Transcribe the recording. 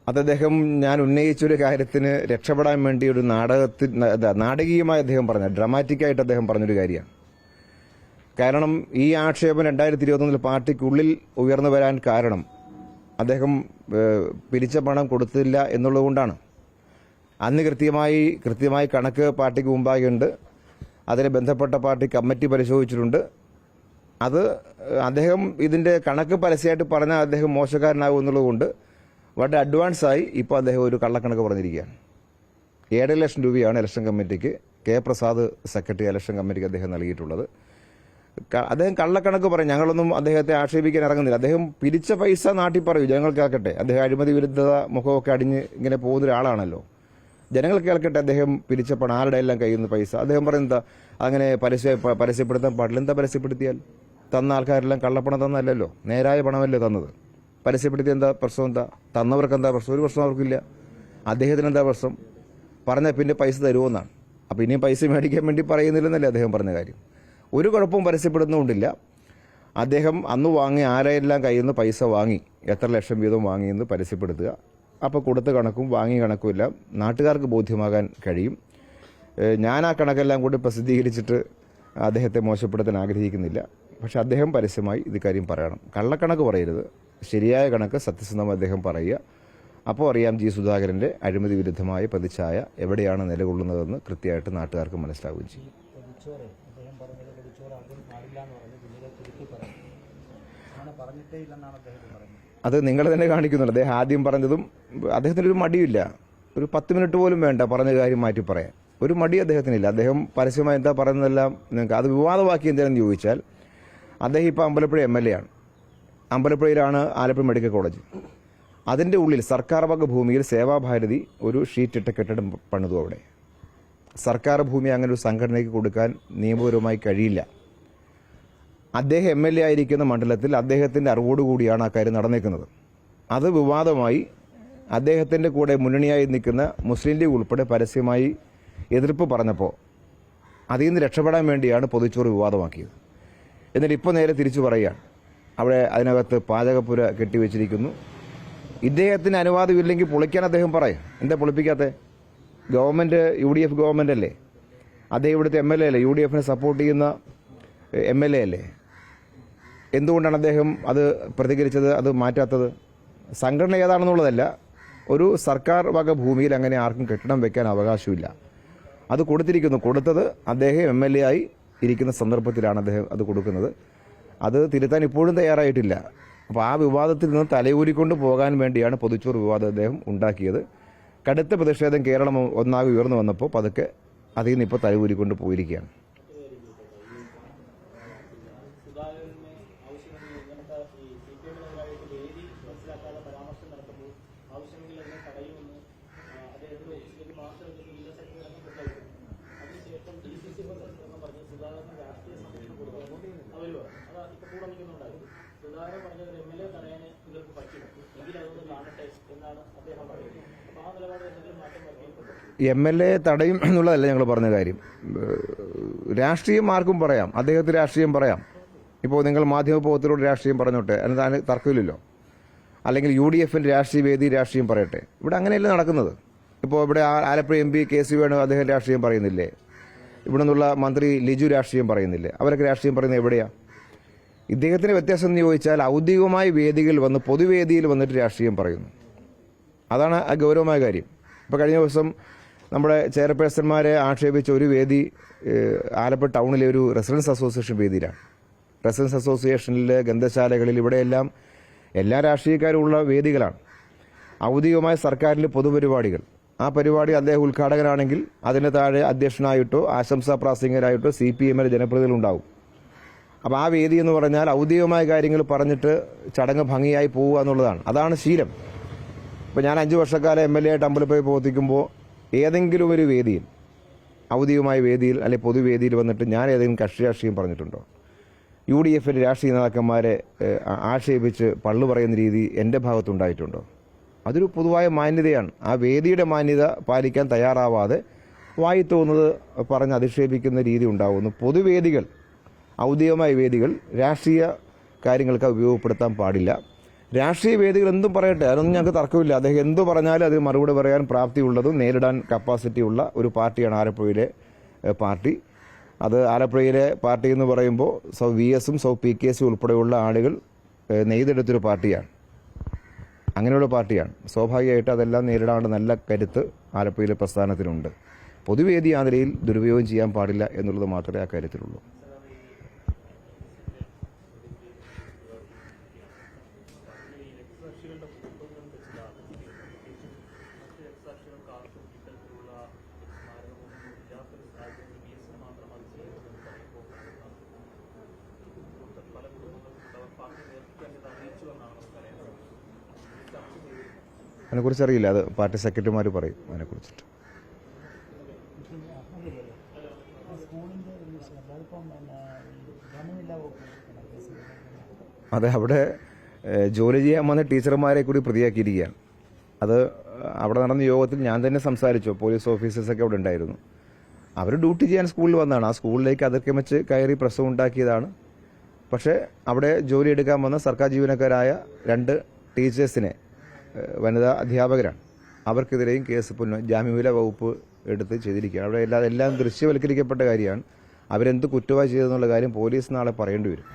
അത് അദ്ദേഹം ഞാൻ ഉന്നയിച്ചൊരു കാര്യത്തിന് രക്ഷപ്പെടാൻ വേണ്ടി ഒരു നാടകീയമായി അദ്ദേഹം പറഞ്ഞ ഡ്രാമാറ്റിക്കായിട്ട് അദ്ദേഹം പറഞ്ഞൊരു കാര്യമാണ്. കാരണം ഈ ആക്ഷേപം 2021 പാർട്ടിക്കുള്ളിൽ ഉയർന്നു വരാൻ കാരണം അദ്ദേഹം പിരിച്ച പണം കൊടുത്തില്ല എന്നുള്ളതുകൊണ്ടാണ്. അന്ന് കൃത്യമായി കണക്ക് പാർട്ടിക്ക് മുമ്പാകെയുണ്ട്. അതിനെ ബന്ധപ്പെട്ട പാർട്ടി കമ്മിറ്റി പരിശോധിച്ചിട്ടുണ്ട്. അത് അദ്ദേഹം ഇതിന്റെ കണക്ക് പരസ്യമായിട്ട് പറഞ്ഞാൽ അദ്ദേഹം മോശക്കാരനാകും എന്നുള്ളതുകൊണ്ട് വളരെ അഡ്വാൻസായി ഇപ്പോൾ അദ്ദേഹം ഒരു കള്ളക്കണക്ക് പറഞ്ഞിരിക്കുകയാണ്. 7 ലക്ഷം രൂപയാണ് ഇലക്ഷൻ കമ്മിറ്റിക്ക് കെ പ്രസാദ് സെക്രട്ടറി ഇലക്ഷൻ കമ്മിറ്റിക്ക് അദ്ദേഹം നൽകിയിട്ടുള്ളത്. അദ്ദേഹം കള്ളക്കണക്ക് പറയും. ഞങ്ങളൊന്നും അദ്ദേഹത്തെ ആക്ഷേപിക്കാൻ ഇറങ്ങുന്നില്ല. അദ്ദേഹം പിരിച്ച പൈസ നാട്ടിൽ പറയൂ, ജനങ്ങൾ കേൾക്കട്ടെ. അദ്ദേഹം അഴിമതി വിരുദ്ധത മുഖമൊക്കെ അടിഞ്ഞ് ഇങ്ങനെ പോകുന്ന ഒരാളാണല്ലോ. ജനങ്ങൾ കേൾക്കട്ടെ അദ്ദേഹം പിരിച്ച പണം ആരുടെ എല്ലാം കയ്യിൽ നിന്ന് പൈസ. അദ്ദേഹം പറയുന്നത് അങ്ങനെ പരസ്യപ്പെടുത്താൻ പാടില്ല. എന്താ പരസ്യപ്പെടുത്തിയാൽ? തന്ന ആൾക്കാരെല്ലാം കള്ളപ്പണം തന്നല്ലോ, നേരായ പണമല്ലേ തന്നത്. പരസ്യപ്പെടുത്തി എന്താ പ്രശ്നം? എന്താ തന്നവർക്ക് എന്താ പ്രശ്നം? ഒരു പ്രശ്നം അവർക്കില്ല. അദ്ദേഹത്തിന് എന്താ പ്രശ്നം? പറഞ്ഞാൽ പിന്നെ പൈസ തരുമെന്നാണ്. അപ്പം ഇനിയും പൈസ മേടിക്കാൻ വേണ്ടി പറയുന്നില്ലെന്നല്ലേ അദ്ദേഹം പറഞ്ഞ കാര്യം. ഒരു കുഴപ്പവും പരസ്യപ്പെടുന്നുകൊണ്ടില്ല. അദ്ദേഹം അന്ന് വാങ്ങി ആരെല്ലാം കയ്യിൽ നിന്ന് പൈസ വാങ്ങി, എത്ര ലക്ഷം വീതം വാങ്ങിയെന്ന് പരസ്യപ്പെടുത്തുക. അപ്പോൾ കൊടുത്ത കണക്കും വാങ്ങിയ കണക്കുമെല്ലാം നാട്ടുകാർക്ക് ബോധ്യമാകാൻ കഴിയും. ഞാൻ ആ കണക്കെല്ലാം കൂടി പ്രസിദ്ധീകരിച്ചിട്ട് അദ്ദേഹത്തെ മോശപ്പെടുത്താൻ ആഗ്രഹിക്കുന്നില്ല. പക്ഷെ അദ്ദേഹം പരസ്യമായി ഇത് കാര്യം പറയണം. കള്ളക്കണക്ക് പറയരുത്. ശരിയായ കണക്ക് സത്യസന്ധമായി അദ്ദേഹം പറയുക. അപ്പോൾ അറിയാം ജി സുധാകരൻ്റെ അഴിമതി വിരുദ്ധമായ പ്രതിച്ഛായ എവിടെയാണ് നിലകൊള്ളുന്നതെന്ന് കൃത്യമായിട്ട് നാട്ടുകാർക്ക് മനസ്സിലാവുകയും ചെയ്യും. അത് നിങ്ങൾ തന്നെ കാണിക്കുന്നുണ്ട്. അദ്ദേഹം ആദ്യം പറഞ്ഞതും അദ്ദേഹത്തിനൊരു മടിയില്ല. ഒരു 10 മിനിറ്റ് പോലും വേണ്ട പറഞ്ഞ കാര്യം മാറ്റി പറയാൻ. ഒരു മടി അദ്ദേഹത്തിനില്ല. അദ്ദേഹം പരസ്യമായി എന്താ പറയുന്നതെല്ലാം നിങ്ങൾക്ക് അത് വിവാദമാക്കി എന്താണെന്ന് ചോദിച്ചാൽ, അദ്ദേഹം ഇപ്പോൾ അമ്പലപ്പുഴ MLA ആണ്. അമ്പലപ്പുഴയിലാണ് ആലപ്പുഴ മെഡിക്കൽ കോളേജ്. അതിൻ്റെ ഉള്ളിൽ സർക്കാർ വക ഭൂമിയിൽ സേവാഭാരതി ഒരു ഷീറ്റിട്ട കെട്ടിടം പണിതു. അവിടെ സർക്കാർ ഭൂമി അങ്ങനെ ഒരു സംഘടനയ്ക്ക് കൊടുക്കാൻ നിയമപരമായി കഴിയില്ല. അദ്ദേഹം MLA ആയിരിക്കുന്ന മണ്ഡലത്തിൽ അദ്ദേഹത്തിൻ്റെ അറിവോടുകൂടിയാണ് ആ കാര്യം നടന്നേക്കുന്നത്. അത് വിവാദമായി അദ്ദേഹത്തിൻ്റെ കൂടെ മുന്നണിയായി നിൽക്കുന്ന മുസ്ലിം ലീഗ് ഉൾപ്പെടെ പരസ്യമായി എതിർപ്പ് പറഞ്ഞപ്പോൾ അതിൽ നിന്ന് രക്ഷപ്പെടാൻ വേണ്ടിയാണ് പൊതിച്ചോറ് വിവാദമാക്കിയത്. എന്നിട്ട് ഇപ്പോൾ നേരെ തിരിച്ചു പറയുകയാണ്, അവിടെ അതിനകത്ത് പാചകപ്പുര കെട്ടിവെച്ചിരിക്കുന്നു. ഇദ്ദേഹത്തിന് അനുവാദമില്ലെങ്കിൽ പൊളിക്കാൻ അദ്ദേഹം പറയും. എന്താ പൊളിപ്പിക്കാത്ത? ഗവൺമെൻറ് UDF ഗവൺമെൻറ് അല്ലേ? അദ്ദേഹം ഇവിടുത്തെ MLA അല്ലേ? UDFനെ സപ്പോർട്ട് ചെയ്യുന്ന MLA അല്ലേ? എന്തുകൊണ്ടാണ് അദ്ദേഹം അത് പ്രതികരിച്ചത്, അത് മാറ്റാത്തത്? സംഘടന ഏതാണെന്നുള്ളതല്ല, ഒരു സർക്കാർ വക ഭൂമിയിൽ അങ്ങനെ ആർക്കും കെട്ടിടം വെക്കാൻ അവകാശമില്ല. അത് കൊടുത്തിരിക്കുന്നു. കൊടുത്തത് അദ്ദേഹം MLA ആയി ഇരിക്കുന്ന സന്ദർഭത്തിലാണ് അദ്ദേഹം അത് കൊടുക്കുന്നത്. അത് തിരുത്താൻ ഇപ്പോഴും തയ്യാറായിട്ടില്ല. അപ്പോൾ ആ വിവാദത്തിൽ നിന്ന് തലയൂരിക്കൊണ്ട് പോകാൻ വേണ്ടിയാണ് പൊതിച്ചോറ് വിവാദം അദ്ദേഹം ഉണ്ടാക്കിയത്. കടുത്ത പ്രതിഷേധം കേരളം ഒന്നാകെ ഉയർന്നു വന്നപ്പോൾ പതുക്കെ അതിൽ നിന്ന് ഇപ്പോൾ തലയൂരിക്കൊണ്ട് പോയിരിക്കുകയാണ്. MLA തടയും എന്നുള്ളതല്ല ഞങ്ങൾ പറഞ്ഞ കാര്യം. രാഷ്ട്രീയം ആർക്കും പറയാം, അദ്ദേഹത്തിന് രാഷ്ട്രീയം പറയാം. ഇപ്പോൾ നിങ്ങൾ മാധ്യമപ്രവർത്തകരോട് രാഷ്ട്രീയം പറഞ്ഞോട്ടെ, അതിന് തർക്കമില്ലല്ലോ. അല്ലെങ്കിൽ UDFന്റെ രാഷ്ട്രീയ വേദി രാഷ്ട്രീയം പറയട്ടെ. ഇവിടെ അങ്ങനെയല്ല നടക്കുന്നത്. ഇപ്പോൾ ഇവിടെ ആലപ്പുഴ MP KC വേണു അദ്ദേഹം രാഷ്ട്രീയം പറയുന്നില്ലേ? ഇവിടെ നിന്നുള്ള മന്ത്രി ലിജു രാഷ്ട്രീയം പറയുന്നില്ലേ? അവരൊക്കെ രാഷ്ട്രീയം പറയുന്നത് എവിടെയാണ്? ഇദ്ദേഹത്തിന് വ്യത്യാസം എന്ന് ചോദിച്ചാൽ ഔദ്യോഗികമായ വേദികളിൽ വന്ന് പൊതുവേദിയിൽ വന്നിട്ട് രാഷ്ട്രീയം പറയുന്നു. അതാണ് ആ ഗൗരവമായ കാര്യം. ഇപ്പോൾ കഴിഞ്ഞ ദിവസം നമ്മുടെ ചെയർപേഴ്സന്മാരെ ആക്ഷേപിച്ച ഒരു വേദി ആലപ്പുഴ ടൗണിലെ ഒരു റെസിഡൻസ് അസോസിയേഷൻ വേദിയിലാണ്. റെസിഡൻസ് അസോസിയേഷനിലെ ഗ്രന്ഥശാലകളിൽ ഇവിടെയെല്ലാം എല്ലാ രാഷ്ട്രീയക്കാരും ഉള്ള വേദികളാണ്. ഔദ്യോഗികമായ സർക്കാരിലെ പൊതുപരിപാടികൾ, ആ പരിപാടി അദ്ദേഹം ഉദ്ഘാടകനാണെങ്കിൽ അതിന് താഴെ അധ്യക്ഷനായിട്ടോ ആശംസാ പ്രാസംഗികരായിട്ടോ CPM ജനപ്രതിനിധികളുണ്ടാവും. അപ്പോൾ ആ വേദി എന്ന് പറഞ്ഞാൽ ഔദ്യോഗികമായ കാര്യങ്ങൾ പറഞ്ഞിട്ട് ചടങ്ങ് ഭംഗിയായി പോവുക എന്നുള്ളതാണ്. അതാണ് ശീലം. ഇപ്പോൾ ഞാൻ 5 വർഷക്കാലം MLA ആയിട്ട് അമ്പലപ്പുഴ പ്രവർത്തിക്കുമ്പോൾ ഏതെങ്കിലും ഒരു വേദിയിൽ, ഔദ്യോഗികമായ വേദിയിൽ അല്ലെങ്കിൽ പൊതുവേദിയിൽ വന്നിട്ട് ഞാൻ ഏതെങ്കിലും കക്ഷി രാഷ്ട്രീയം പറഞ്ഞിട്ടുണ്ടോ? UDFന്റെ രാഷ്ട്രീയ നേതാക്കന്മാരെ ആക്ഷേപിച്ച് പള്ളു പറയുന്ന രീതി എൻ്റെ ഭാഗത്തുണ്ടായിട്ടുണ്ടോ? അതൊരു പൊതുവായ മാന്യതയാണ്. ആ വേദിയുടെ മാന്യത പാലിക്കാൻ തയ്യാറാവാതെ വായി തോന്നുന്നത് പറഞ്ഞ് അധിക്ഷേപിക്കുന്ന രീതി ഉണ്ടാകുന്നു. പൊതുവേദികൾ, ഔദ്യോഗികമായ വേദികൾ രാഷ്ട്രീയ കാര്യങ്ങൾക്ക് ഉപയോഗപ്പെടുത്താൻ പാടില്ല. രാഷ്ട്രീയ വേദികൾ എന്തും പറയട്ടെ, അതൊന്നും ഞങ്ങൾക്ക് തർക്കമില്ല. അദ്ദേഹം എന്തു പറഞ്ഞാലും അതിന് മറുപടി പറയാൻ പ്രാപ്തിയുള്ളതും നേരിടാൻ കപ്പാസിറ്റി ഉള്ള ഒരു പാർട്ടിയാണ് ആലപ്പുഴയിലെ പാർട്ടി. അത് ആലപ്പുഴയിലെ പാർട്ടി എന്ന് പറയുമ്പോൾ സൗ VS ഉം സൗ PKS ഉൾപ്പെടെയുള്ള ആളുകൾ നെയ്തെടുത്തൊരു പാർട്ടിയാണ്. അങ്ങനെയുള്ള പാർട്ടിയാണ്. സ്വാഭാവികമായിട്ട് അതെല്ലാം നേരിടാനുള്ള നല്ല കരുത്ത് ആലപ്പുഴയിലെ പ്രസ്ഥാനത്തിനുണ്ട്. പൊതുവേദി ആ നിലയിൽ ദുരുപയോഗം ചെയ്യാൻ പാടില്ല എന്നുള്ളത് മാത്രമേ ആ കാര്യത്തിലുള്ളൂ. അതിനെക്കുറിച്ച് അറിയില്ല, അത് പാർട്ടി സെക്രട്ടറിമാർ പറയും അതിനെക്കുറിച്ചിട്ട്. അതെ, അവിടെ ജോലി ചെയ്യാൻ വന്ന ടീച്ചർമാരെ കൂടി പ്രതിയാക്കിയിരിക്കുകയാണ്. അത് അവിടെ നടന്ന യോഗത്തിൽ ഞാൻ തന്നെ സംസാരിച്ചു. പോലീസ് ഓഫീസേഴ്സൊക്കെ അവിടെ ഉണ്ടായിരുന്നു. അവർ ഡ്യൂട്ടി ചെയ്യാൻ സ്കൂളിൽ വന്നതാണ്. ആ സ്കൂളിലേക്ക് അതിർക്കം വെച്ച് കയറി പ്രശ്നം ഉണ്ടാക്കിയതാണ്. പക്ഷേ അവിടെ ജോലി എടുക്കാൻ വന്ന സർക്കാർ ജീവനക്കാരായ 2 ടീച്ചേഴ്സിനെ, വനിതാ അധ്യാപകരാണ്, അവർക്കെതിരെയും കേസ് ജാമ്യമില്ല വകുപ്പ് എടുത്ത് ചെയ്തിരിക്കുകയാണ്. അവിടെ എല്ലാം ദൃശ്യവൽക്കരിക്കപ്പെട്ട കാര്യമാണ്. അവരെന്ത് കുറ്റമായി ചെയ്തെന്നുള്ള കാര്യം പോലീസ് നാളെ പറയേണ്ടി വരും.